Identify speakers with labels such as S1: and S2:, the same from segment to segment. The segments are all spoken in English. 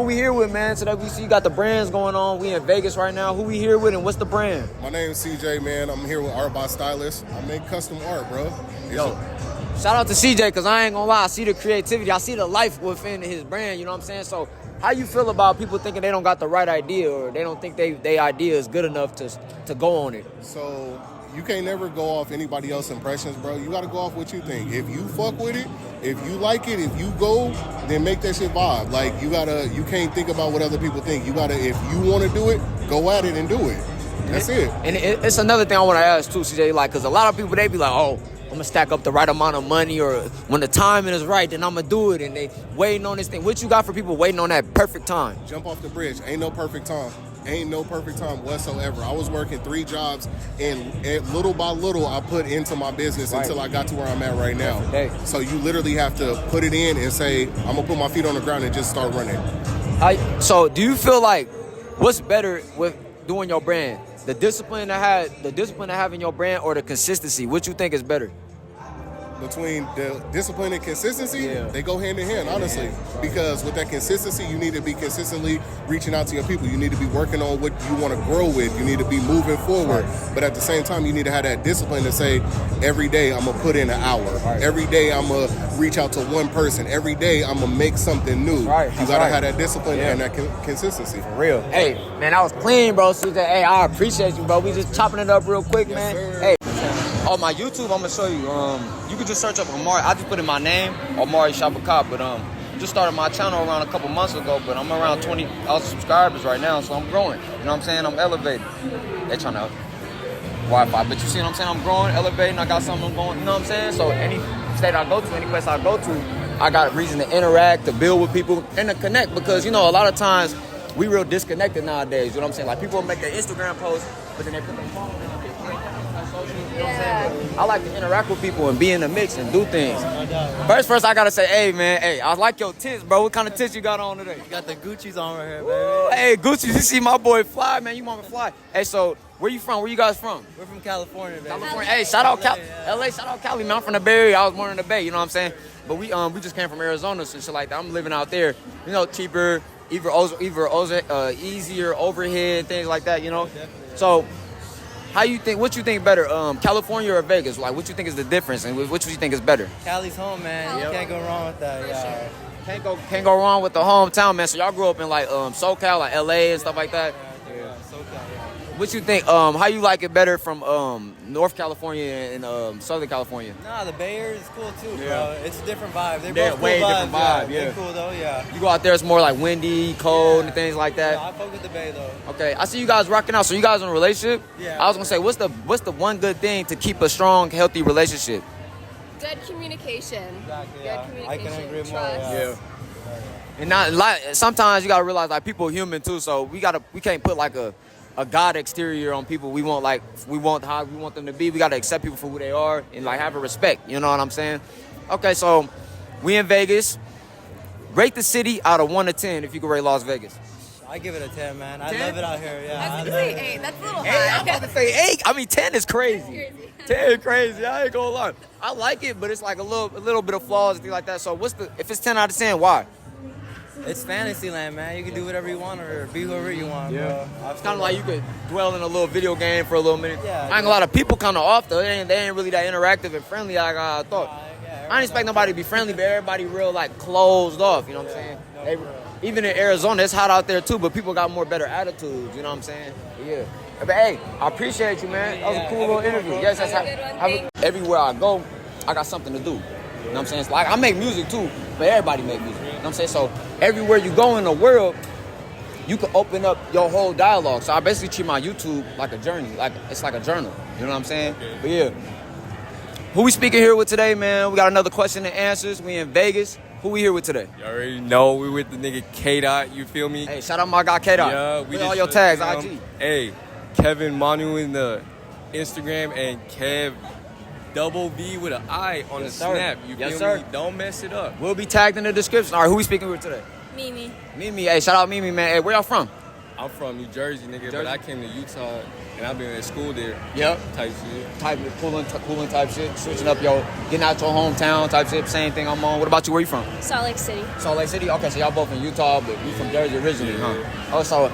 S1: we here with, man? Today we see you got the brands going on. We in Vegas right now. Who we here with and what's the brand?
S2: My name's CJ, man. I'm here with Art by Stylist. I make custom art, bro.
S1: Shout out to CJ, because I ain't gonna lie, I see the creativity, I see the life within his brand, you know what I'm saying? So how you feel about people thinking they don't got the right idea or they don't think they idea is good enough to go on it?
S2: So you can't never go off anybody else's impressions, bro. You gotta go off what you think. If you fuck with it, if you like it, if you go, then make that shit vibe. Like you can't think about what other people think. You gotta, if you wanna do it, go at it and do it. That's it.
S1: And it's another thing I wanna ask too, CJ, like, cause a lot of people, they be like, oh, I'm gonna stack up the right amount of money, or when the timing is right, then I'm gonna do it, and they waiting on this thing. What you got for people waiting on that perfect time?
S2: Jump off the bridge. Ain't no perfect time. Ain't no perfect time whatsoever. I was working 3 jobs, and little by little, I put into my business until I got to where I'm at right now. So you literally have to put it in and say, I'm gonna put my feet on the ground and just start running.
S1: So do you feel like what's better with doing your brand? The discipline to have in your brand, or the consistency? What you think is better?
S2: Between the discipline and consistency, they go hand in hand, honestly. Because with that consistency, you need to be consistently reaching out to your people. You need to be working on what you want to grow with. You need to be moving forward. But at the same time, you need to have that discipline to say, every day I'm going to put in an hour. Every day I'm going to reach out to one person. Every day I'm going to make something new. You got to have that discipline and that consistency.
S1: For real. Hey, man, that was clean, bro. CJ, hey, I appreciate you, bro. We just chopping it up real quick, man.
S2: Sir.
S1: Hey. On my YouTube, I'm gonna show you. You can just search up Omari. I just put in my name, Omari Shabakab. But just started my channel around a couple months ago. But I'm around 20,000 subscribers right now, so I'm growing. You know what I'm saying? I'm elevating. They trying to Wi-Fi, but you see what I'm saying? I'm growing, elevating. I got something going. You know what I'm saying? So any state I go to, any place I go to, I got a reason to interact, to build with people, and to connect. Because a lot of times we real disconnected nowadays. You know what I'm saying? Like people make their Instagram posts, but then they put their phone down. You know what I'm saying? I like to interact with people and be in the mix and do things. First, I gotta say, hey man, hey, I like your tits, bro. What kind of tits you got on today?
S3: You got the Gucci's on right here, baby.
S1: Ooh, hey, Gucci, you see my boy Fly, man. You want me Fly? Hey, so where you from? Where you guys from?
S3: We're from California, baby.
S1: California. Hey, shout out Cali. LA, shout out Cali, man. I'm from the Bay Area. I was born in the Bay, you know what I'm saying? But we just came from Arizona and shit like that. I'm living out there, cheaper, easier overhead, things like that,
S3: Definitely.
S1: So what you think better, California or Vegas? Like, what you think is the difference, and what you think is better?
S3: Cali's home, man. You can't go wrong with that. Yeah.
S1: Can't go wrong with the hometown, man. So y'all grew up in like SoCal, like LA and stuff like that.
S3: Yeah, SoCal. Yeah.
S1: What you think? How you like it better from North California and Southern California?
S3: Nah, the Bay Area is cool too, bro. It's a different vibe. They're both
S1: way
S3: cool
S1: different vibe. Yeah.
S3: They're cool though. Yeah.
S1: You go out there, it's more like windy, cold, and things like that.
S3: Yeah, I fuck with the Bay though.
S1: Okay, I see you guys rocking out. So you guys in a relationship?
S3: Yeah.
S1: I was gonna say, what's the one good thing to keep a strong, healthy relationship?
S4: Good communication.
S3: Exactly.
S4: Good communication.
S3: I couldn't agree more.
S4: Trust.
S3: Yeah.
S1: And not like sometimes you gotta realize like people are human too. So we can't put like a God exterior on people. We want how we want them to be. We gotta accept people for who they are and like have a respect. You know what I'm saying? Okay, so we in Vegas. Rate the city out of 1 to 10 if you could rate Las Vegas.
S3: I give it a 10, man. I
S1: 10?
S3: love it out here. Yeah.
S4: I was gonna say 8. That's a little
S1: Hey, I'm
S4: high.
S1: about to say 8. I mean 10 is crazy.
S4: That's crazy.
S1: 10 is crazy. I ain't gonna lie. I like it, but it's like a little bit of flaws and things like that. So if it's 10 out of 10, why?
S3: It's fantasy land, man. You can do whatever you want or be whoever you want, bro.
S1: It's kind of like you could dwell in a little video game for a little minute.
S3: Yeah,
S1: I ain't a lot of people kind of off though. They ain't really that interactive and friendly like I thought. I didn't expect nobody to be friendly, but everybody real like closed off. You know what I'm saying? Even in Arizona, it's hot out there too, but people got more better attitudes. You know what I'm saying? Yeah. But hey, I appreciate you, man. That was a cool little interview. Yes, everywhere I go, I got something to do. You know what I'm saying? It's like I make music too, but everybody make music. You know what I'm saying? So everywhere you go in the world, you can open up your whole dialogue. So I basically treat my YouTube like a journey, like it's like a journal. You know what I'm saying? But yeah. Who we speaking here with today, man? We got another question and answers. We in Vegas. Who we here with today?
S5: You already know we with the nigga K-Dot, you feel me?
S1: Hey, shout out my guy K-Dot.
S5: Yeah, we
S1: Put
S5: just
S1: all your tags, IG.
S5: Hey, Kevin Manu in the Instagram and Kev double V with an I on the snap. You feel me? Don't mess it up.
S1: We'll be tagged in the description. All right, who we speaking with today?
S4: Mimi.
S1: Mimi. Hey, shout out Mimi, man. Hey, where y'all from?
S5: I'm from New Jersey, nigga, but I came to Utah and I've been in school there.
S1: Yep.
S5: Type shit.
S1: Type of cooling type shit. Switching up getting out your hometown type shit. Same thing I'm on. What about you? Where you from?
S4: Salt Lake City.
S1: Salt Lake City? Okay, so y'all both in Utah, but we from Jersey originally, huh? Oh, so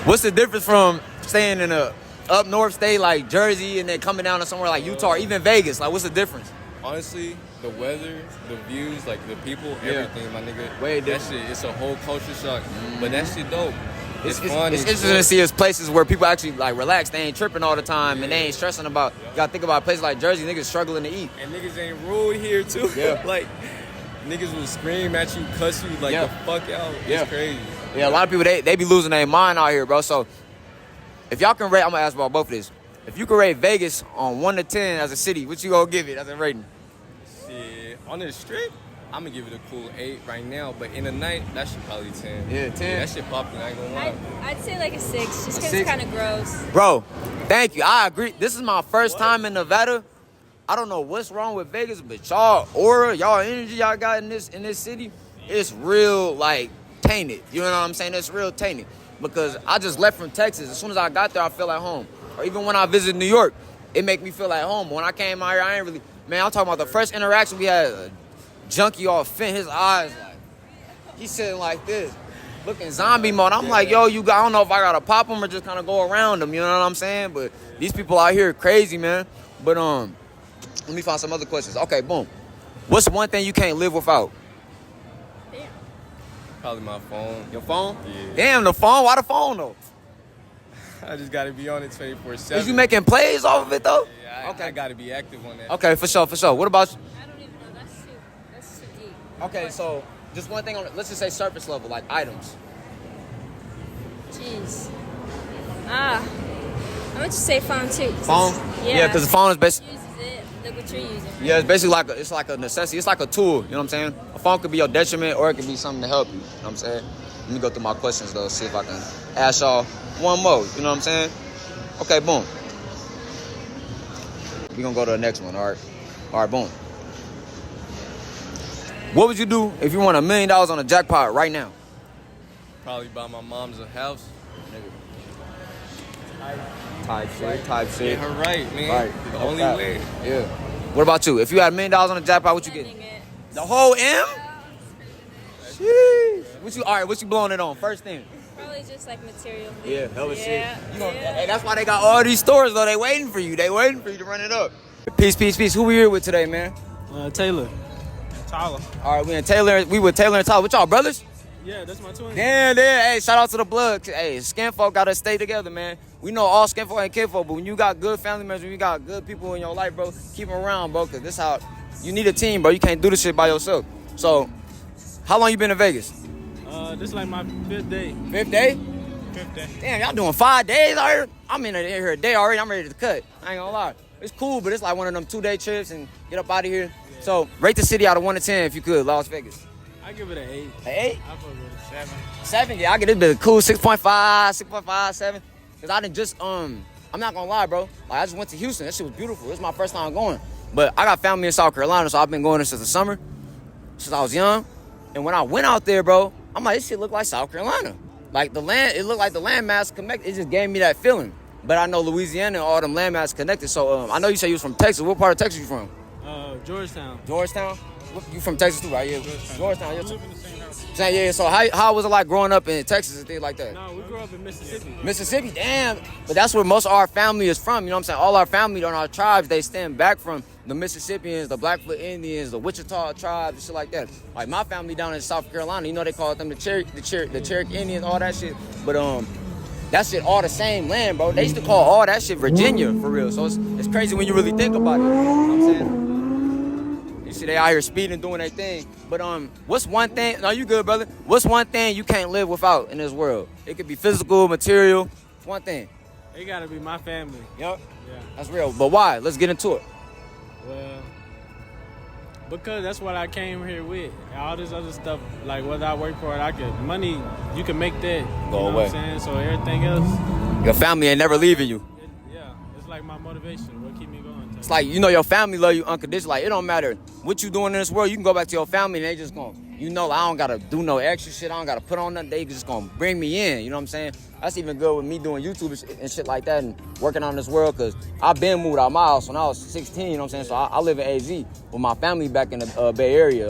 S1: what's the difference from staying in a up north state like Jersey and then coming down to somewhere like Utah or even Vegas? Like, what's the difference?
S5: Honestly, the weather, the views, like the people, everything, my nigga.
S1: Way
S5: that
S1: different.
S5: shit, it's a whole culture shock. But that shit dope. It's fun.
S1: It's interesting to see us places where people actually like relax. They ain't tripping all the time and they ain't stressing about. You gotta think about places like Jersey. Niggas struggling to eat.
S5: And niggas ain't rude here too.
S1: Yeah.
S5: Like niggas will scream at you, cuss you like the fuck out. It's crazy.
S1: Yeah, a lot of people they be losing their mind out here, bro. So if y'all can rate, I'm gonna ask about both of this. If you could rate Vegas on 1 to 10 as a city, what you gonna give it as a rating?
S5: Shit, on the strip, I'm gonna give it a cool 8 right now, but in the night, that shit probably 10.
S1: Yeah, 10.
S5: Yeah, that shit popping, I ain't gonna lie.
S4: I'd say like a 6, just because
S1: 6?
S4: it's kind of gross.
S1: Bro, thank you. I agree. This is my first time in Nevada. I don't know what's wrong with Vegas, but y'all aura, y'all energy y'all got in this city, it's real like tainted. You know what I'm saying? It's real tainted. Because I just left from Texas. As soon as I got there, I felt like home. Or even when I visited New York, it make me feel like home. When I came out here, I ain't really, man, I'm talking about the first interaction we had, a junkie all fin, his eyes like, he's sitting like this, looking zombie mode. I'm like, yo, I don't know if I gotta pop him or just kind of go around him, you know what I'm saying? But these people out here are crazy, man. But let me find some other questions. Okay, boom. What's one thing you can't live without?
S5: Probably my phone.
S1: Your phone?
S5: Yeah.
S1: Damn, the phone? Why the phone though?
S5: I just gotta be on it 24/7.
S1: Is you making plays off of it though?
S5: Yeah, I gotta be active on that.
S1: Okay, for sure. What about you?
S4: I don't even know. That's too deep.
S1: Okay, so just one thing on, let's just say surface level, like items.
S4: Jeez. I'm gonna just say phone too.
S1: Phone? Yeah, because the phone is basically.
S4: Uses it. Look what you're using.
S1: Yeah, it's basically like a necessity. It's like a tool. You know what I'm saying? A phone could be your detriment, or it could be something to help you. You know what I'm saying? Let me go through my questions though, see if I can ask y'all one more. You know what I'm saying? Okay, boom. We gonna go to the next one. All right, boom. What would you do if you won $1 million on a jackpot right now?
S5: Probably buy my mom's a house.
S1: Type shit.
S5: Get her right, man.
S1: Right.
S5: The only way.
S1: Yeah. What about you? If you had $1 million on a jackpot, what you get?
S4: Spending it.
S1: The whole M? Jeez. What you blowing it on? First thing.
S4: Probably just like material things.
S1: Yeah, hella shit.
S4: Yeah.
S1: Hey, that's why they got all these stores though. They waiting for you. They waiting for you to run it up. Peace. Who we here with today, man?
S6: Taylor. Tyler.
S1: All right, we with Taylor and Tyler. What y'all brothers?
S6: Yeah, that's my twin.
S1: Damn. Hey, shout out to the blood. Hey, skin folk gotta stay together, man. We know all skin folk ain't kin folk, but when you got good family members, when you got good people in your life, bro, keep them around, bro, because this how you need a team, bro. You can't do this shit by yourself. So, how long you been in Vegas?
S6: This is like my 5th day.
S1: 5th day?
S6: 5th day.
S1: Damn, y'all doing 5 days out here? I'm in here a day already. I'm ready to cut. I ain't gonna lie. It's cool, but it's like one of them 2-day trips and get up out of here. Yeah. So, rate the city out of 1 to 10 if you could, Las Vegas.
S6: I give it an 8.
S1: An 8?
S6: I put it a 7.
S1: 7? Yeah, I get this bit a cool 6.5, 7. Because I didn't just, I'm not gonna lie, bro. Like, I just went to Houston. That shit was beautiful. It was my first time going. But I got family in South Carolina, so I've been going there since the summer, since I was young. And when I went out there, bro, I'm like, this shit look like South Carolina. Like, the land, it looked like the landmass connected. It just gave me that feeling. But I know Louisiana and all them landmass connected. So, I know you said you was from Texas. What part of Texas you from?
S6: Georgetown.
S1: Georgetown? You from Texas too, right? Yeah. Georgetown.
S6: We live in the same house.
S1: Yeah, so how was it like growing up in Texas and things like that?
S6: No, we grew up in Mississippi.
S1: Mississippi, damn. But that's where most of our family is from, you know what I'm saying? All our family on our tribes, they stem back from the Mississippians, the Blackfoot Indians, the Wichita tribes, and shit like that. Like my family down in South Carolina, you know they call them the Cherokee Indians, all that shit. But that shit all the same land, bro. They used to call all that shit Virginia, for real. So it's crazy when you really think about it. You know what I'm saying? You see, they out here speeding, doing their thing. But what's one thing? No, you good, brother. What's one thing you can't live without in this world? It could be physical, material. It's one thing.
S6: It gotta be my family.
S1: Yep.
S6: Yeah.
S1: That's real. But why? Let's get into it.
S6: Well, because that's what I came here with. All this other stuff, like whether I work for it, money, you can make that.
S1: Go
S6: you know
S1: away.
S6: What I'm saying? So everything else.
S1: Your family ain't never leaving you.
S6: Yeah, it's like my motivation. What keep me going.
S1: It's like, you know, your family love you unconditionally. Like, it don't matter what you doing in this world. You can go back to your family and they just gonna you know, I don't gotta do no extra shit. I don't gotta put on nothing. They just gonna bring me in. You know what I'm saying? That's even good with me doing YouTube and shit like that and working on this world, because I've been moved out my house when I was 16. You know what I'm saying? So I live in AZ with my family back in the Bay Area,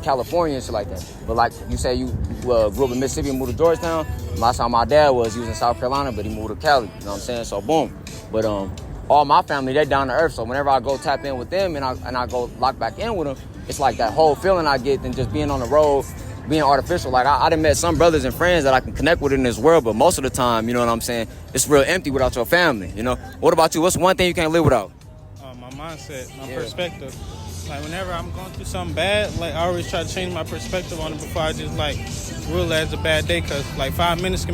S1: California and shit like that. But like you say, you grew up in Mississippi and moved to Georgetown. Last time my dad he was in South Carolina, but he moved to Cali. You know what I'm saying? So boom. But all my family, they're down to earth. So whenever I go tap in with them and I go lock back in with them, it's like that whole feeling I get than just being on the road, being artificial. Like I done met some brothers and friends that I can connect with in this world, but most of the time, you know what I'm saying, it's real empty without your family, you know? What about you? What's one thing you can't live without?
S6: My mindset, my perspective. Like whenever I'm going through something bad, like I always try to change my perspective on it before I just like realize it's a bad day, because like 5 minutes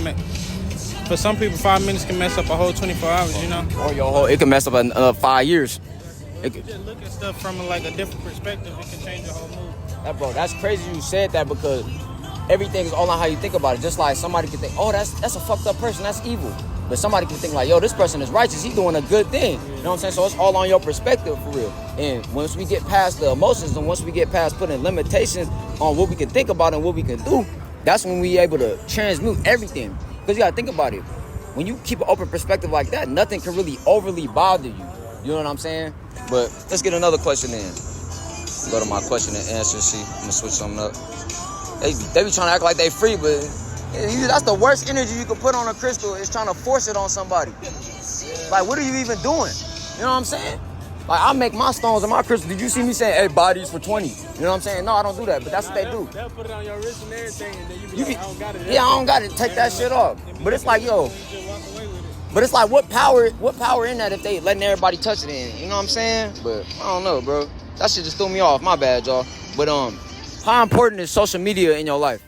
S6: for some people 5 minutes can mess up a whole 24 hours, you know?
S1: Or your whole, it can mess up 5 years.
S6: If you just look at stuff from like a different perspective, it can change your whole mood.
S1: Bro, that's crazy you said that, because everything is all on how you think about it. Just like somebody can think, oh, that's a fucked up person, that's evil. But somebody can think like, yo, this person is righteous, he's doing a good thing. You know what I'm saying? So it's all on your perspective for real. And once we get past the emotions and once we get past putting limitations on what we can think about and what we can do, that's when we able to transmute everything. Because you gotta think about it. When you keep an open perspective like that, nothing can really overly bother you. You know what I'm saying? But let's get another question in. Go to my question and answer sheet. I'm gonna switch something up. They be trying to act like they free, but that's the worst energy you can put on a crystal, is trying to force it on somebody. Like, what are you even doing? You know what I'm saying? Like, I make my stones and my crystals. Did you see me saying, hey, buy these for 20? You know what I'm saying? No, I don't do that, but that's what they do.
S6: They'll put it on your wrist and everything, and then you be like, I don't got it.
S1: Yeah, I don't got it. Take that shit off. But it's like, yo. But it's like, what power in that if they letting everybody touch it in? You know what I'm saying? But I don't know, bro. That shit just threw me off. My bad, y'all. But how important is social media in your life?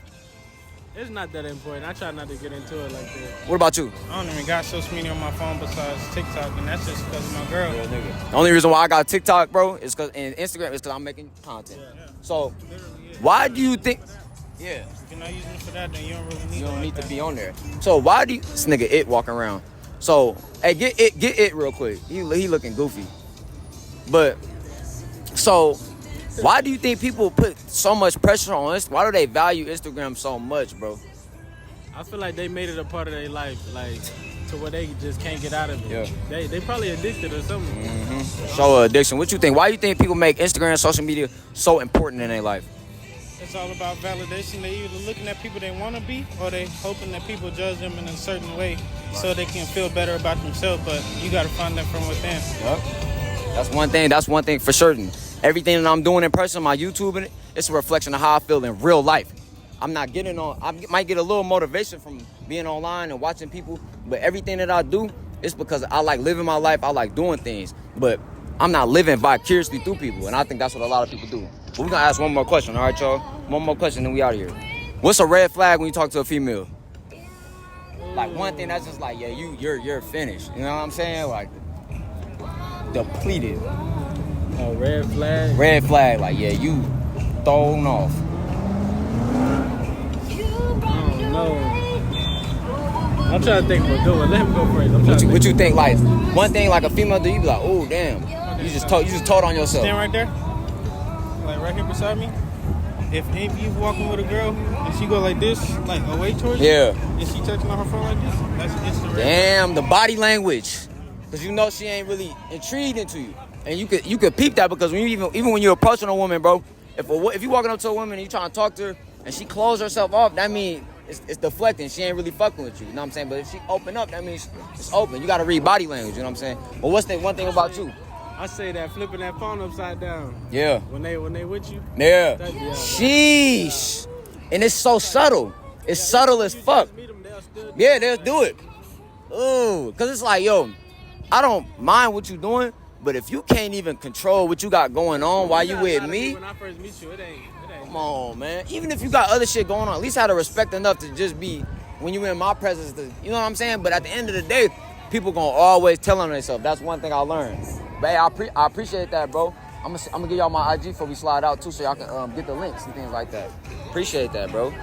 S6: It's not that important. I try not to get into it like that.
S1: What about you?
S6: I don't even got social media on my phone besides TikTok, and that's just because of my girl.
S1: Yeah, nigga. The only reason why I got TikTok, bro, is because and Instagram is because I'm making content. Yeah. So, why do you think? Yeah.
S6: If you're not using it for that, then you don't really need.
S1: You don't need to be on there. So why do you, this nigga it walking around? So hey, get it real quick. He looking goofy. But so. Why do you think people put so much pressure on Instagram? Why do they value Instagram so much, bro?
S6: I feel like they made it a part of their life, like to where they just can't get out of it. Yeah. They probably addicted or something.
S1: Mm-hmm. So addiction. What you think? Why do you think people make Instagram and social media so important in their life?
S6: It's all about validation. They either looking at people they want to be, or they hoping that people judge them in a certain way so they can feel better about themselves. But you got to find that from within.
S1: Yep. That's one thing for certain. Everything that I'm doing in person, my YouTube, and it's a reflection of how I feel in real life. I'm not getting on. I might get a little motivation from being online and watching people, but everything that I do is because I like living my life. I like doing things, but I'm not living vicariously through people, and I think that's what a lot of people do. But we're gonna ask one more question, all right, y'all? One more question, then we out of here. What's a red flag when you talk to a female? Like one thing that's just like, yeah, you're finished. You know what I'm saying? Like depleted.
S6: Oh, red flag?
S1: Red flag, like, yeah, you thrown off.
S6: Oh, no. I'm trying to think of a good one. Let him go first.
S1: What you think, like, one thing like a female do, you be like, oh, damn. You just told on yourself.
S6: Stand right there. Like, right here beside me. If you walking with a girl and she go like this, like away towards you, and she touching on her phone like this, that's instant red flag.
S1: Damn, the body language. Because you know she ain't really intrigued into you. And you could peep that, because when you even when you're approaching a woman, bro, if you walking up to a woman and you trying to talk to her and she close herself off, that means it's deflecting. She ain't really fucking with you. You know what I'm saying? But if she open up, that means it's open. You got to read body language. You know what I'm saying? But what's the one thing about you?
S6: I say that flipping that phone upside down.
S1: Yeah.
S6: When they with you.
S1: Yeah. Sheesh. And it's so subtle. It's subtle as fuck. Yeah, they'll do it. Ooh, because it's like, yo, I don't mind what you doing. But if you can't even control what you got going on while you with me,
S6: when I first meet you, it ain't.
S1: Come on, man. Even if you got other shit going on, at least have the respect enough to just be, when you in my presence, you know what I'm saying? But at the end of the day, people gonna always tell on themselves. That's one thing I learned. But hey, I appreciate that, bro. I'm gonna give y'all my IG before we slide out too, so y'all can get the links and things like that. Appreciate that, bro.